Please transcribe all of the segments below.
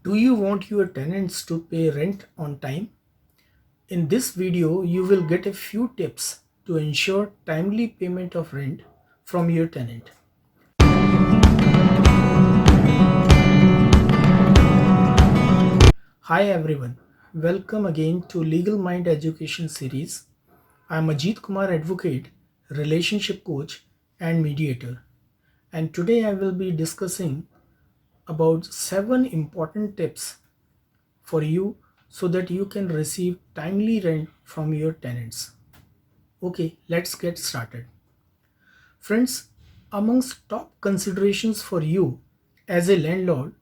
Do you want your tenants to pay rent on time? In this video, you will get a few tips to ensure timely payment of rent from your tenant. Hi everyone, welcome again to Legal Mind Education series. I am Ajit Kumar, advocate, relationship coach and mediator. And today I will be discussing about 7 important tips for you so that you can receive timely rent from your tenants. Okay, let's get started. Friends, amongst top considerations for you as a landlord,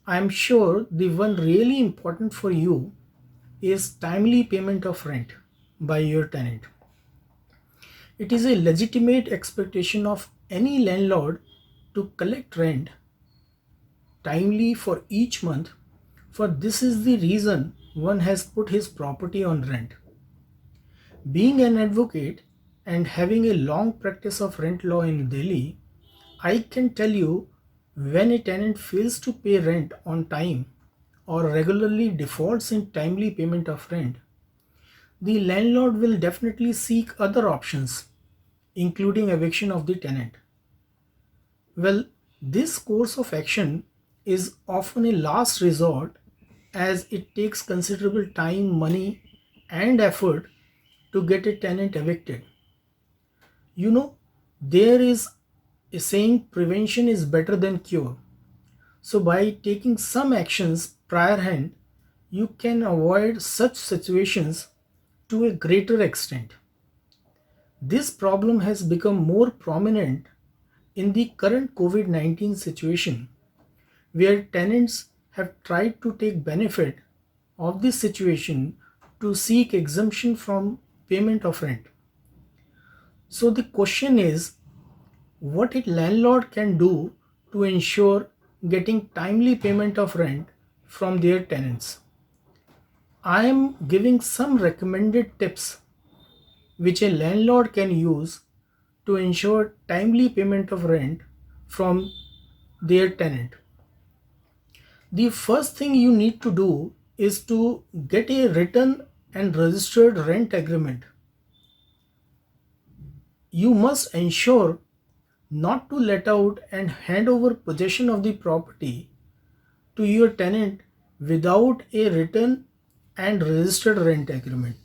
I am sure the one really important for you is timely payment of rent by your tenant. It is a legitimate expectation of any landlord to collect rent timely for each month, for this is the reason one has put his property on rent. Being an advocate and having a long practice of rent law in Delhi, I can tell you when a tenant fails to pay rent on time or regularly defaults in timely payment of rent, the landlord will definitely seek other options, including eviction of the tenant. Well, this course of action is often a last resort as it takes considerable time, money, and effort to get a tenant evicted. You know, there is a saying prevention is better than cure. So, by taking some actions prior hand, you can avoid such situations to a greater extent. This problem has become more prominent in the current COVID 19 situation, where tenants have tried to take benefit of this situation to seek exemption from payment of rent. So, the question is what a landlord can do to ensure getting timely payment of rent from their tenants. I am giving some recommended tips which a landlord can use to ensure timely payment of rent from their tenant. The first thing you need to do is to get a written and registered rent agreement. You must ensure not to let out and hand over possession of the property to your tenant without a written and registered rent agreement.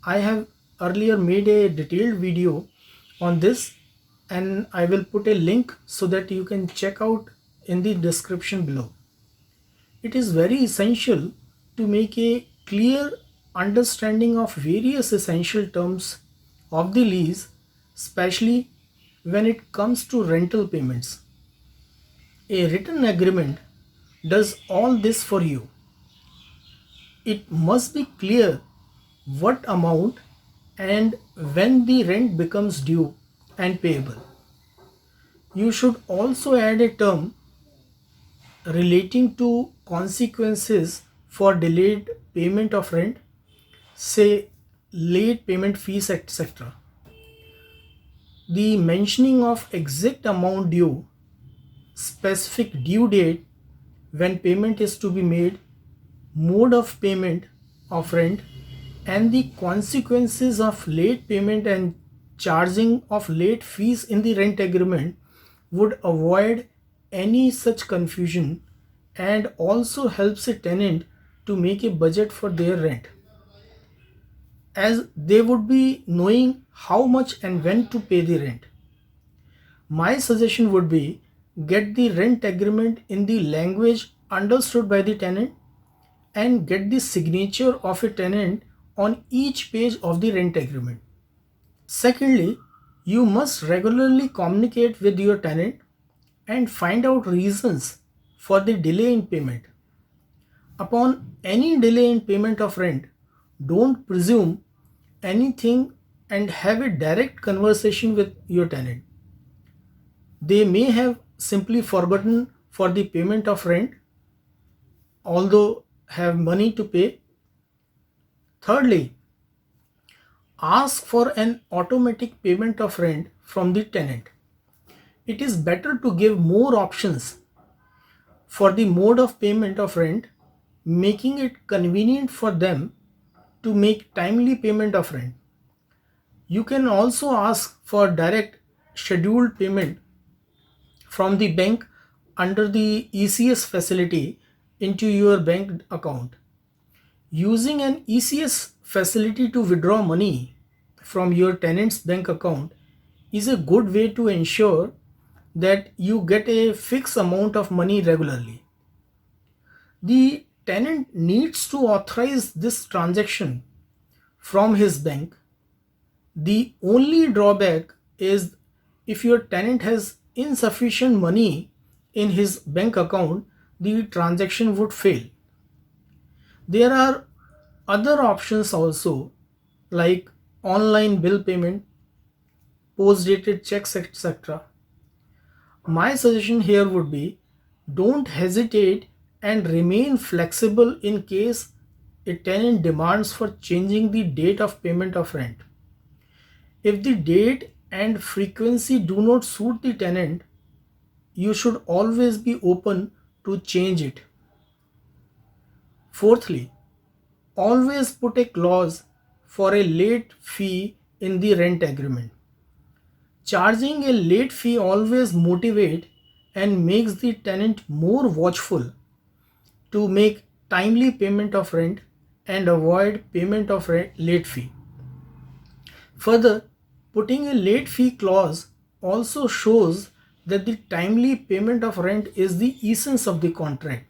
I have earlier made a detailed video on this and I will put a link so that you can check out in the description below. It is very essential to make a clear understanding of various essential terms of the lease, especially when it comes to rental payments. A written agreement does all this for you. It must be clear what amount and when the rent becomes due and payable. You should also add a term relating to consequences for delayed payment of rent, say late payment fees, etc. The mentioning of exact amount due, specific due date when payment is to be made, mode of payment of rent, and the consequences of late payment and charging of late fees in the rent agreement would avoid any such confusion and also helps a tenant to make a budget for their rent, as they would be knowing how much and when to pay the rent. My suggestion would be get the rent agreement in the language understood by the tenant and get the signature of a tenant on each page of the rent agreement. Secondly, you must regularly communicate with your tenant and find out reasons for the delay in payment. Upon any delay in payment of rent, don't presume anything and have a direct conversation with your tenant. They may have simply forgotten for the payment of rent, although have money to pay. Thirdly, ask for an automatic payment of rent from the tenant. It is better to give more options for the mode of payment of rent, making it convenient for them to make timely payment of rent. You can also ask for direct scheduled payment from the bank under the ECS facility into your bank account. Using an ECS facility to withdraw money from your tenant's bank account is a good way to ensure that you get a fixed amount of money regularly. The tenant needs to authorize this transaction from his bank. The only drawback is if your tenant has insufficient money in his bank account, the transaction would fail. There are other options also, like online bill payment, post-dated checks, etc. My suggestion here would be, don't hesitate and remain flexible in case a tenant demands for changing the date of payment of rent. If the date and frequency do not suit the tenant, you should always be open to change it. Fourthly, always put a clause for a late fee in the rent agreement. Charging a late fee always motivates and makes the tenant more watchful to make timely payment of rent and avoid payment of late fee. Further, putting a late fee clause also shows that the timely payment of rent is the essence of the contract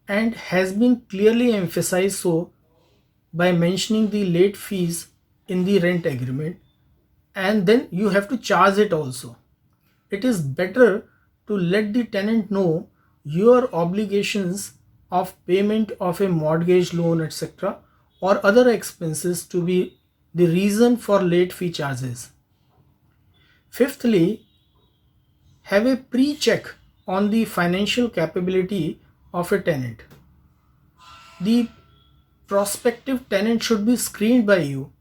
and has been clearly emphasized so by mentioning the late fees in the rent agreement, and then you have to charge it also. It is better to let the tenant know your obligations of payment of a mortgage loan, etc., or other expenses to be the reason for late fee charges. Fifthly, have a pre-check on the financial capability of a tenant. The prospective tenant should be screened by you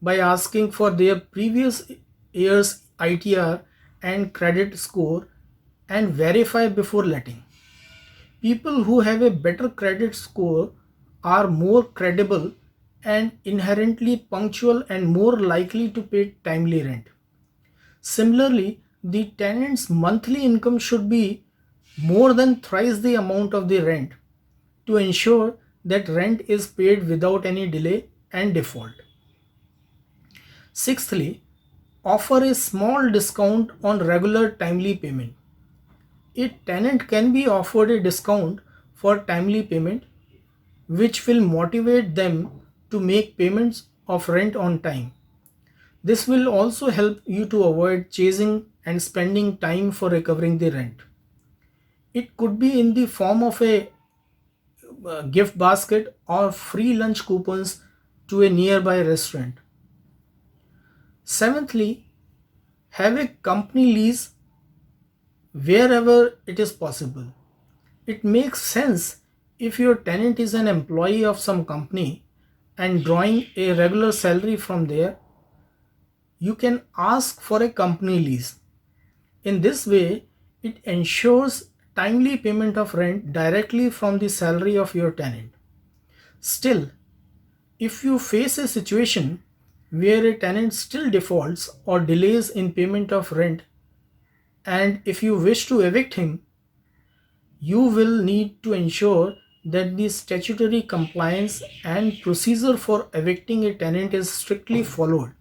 by asking for their previous year's ITR and credit score and verify before letting. People who have a better credit score are more credible and inherently punctual and more likely to pay timely rent. Similarly, the tenant's monthly income should be more than thrice the amount of the rent to ensure that rent is paid without any delay and default. Sixthly, offer a small discount on regular timely payment. A tenant can be offered a discount for timely payment, which will motivate them to make payments of rent on time. This will also help you to avoid chasing and spending time for recovering the rent. It could be in the form of a gift basket or free lunch coupons to a nearby restaurant. Seventhly, have a company lease wherever it is possible. It makes sense if your tenant is an employee of some company and drawing a regular salary from there. You can ask for a company lease. In this way, it ensures timely payment of rent directly from the salary of your tenant. Still, if you face a situation where a tenant still defaults or delays in payment of rent, and if you wish to evict him, you will need to ensure that the statutory compliance and procedure for evicting a tenant is strictly followed.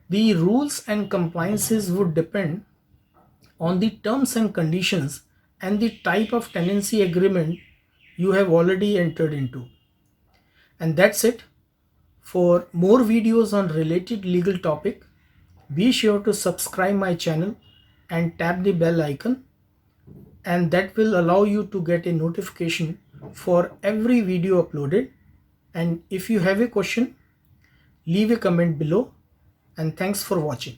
The rules and compliances would depend on the terms and conditions and the type of tenancy agreement you have already entered into. And that's it. For more videos on related legal topic, be sure to subscribe my channel and tap the bell icon, and that will allow you to get a notification for every video uploaded. And if you have a question, leave a comment below, and thanks for watching.